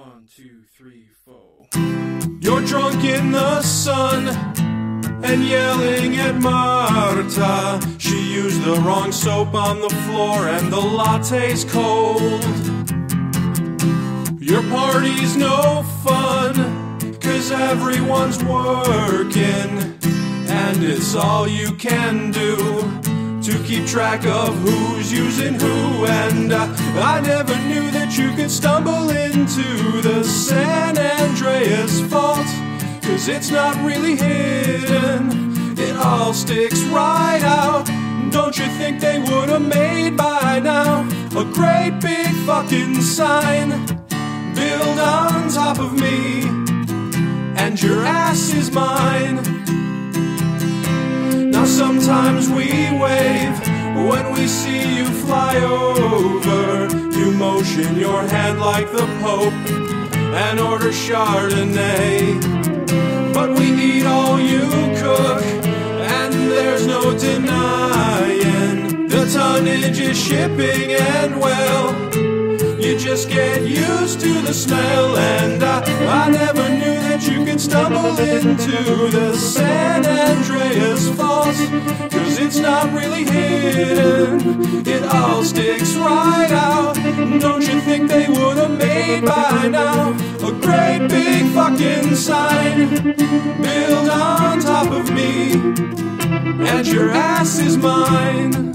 1, 2, 3, 4. You're drunk in the sun and yelling at Marta. She used the wrong soap on the floor and the latte's cold. Your party's no fun, 'cause everyone's working, and it's all you can do to keep track of who's using who. And I never knew that you could stumble into the San Andreas fault, 'cause it's not really hidden, it all sticks right out. Don't you think they would have made by now a great big fucking sign, build on top of me, and your ass is mine. Now sometimes we wave when we see you fly over. You motion your hand like the Pope and order Chardonnay. But we eat all you cook, and there's no denying the tonnage is shipping, and well, you just get used to the smell. And I never knew that you could stumble into the San Andreas fault, 'cause it's not really hidden, it all sticks right out. Don't you think they would have made by now a great big fucking sign, build on top of me, and your ass is mine.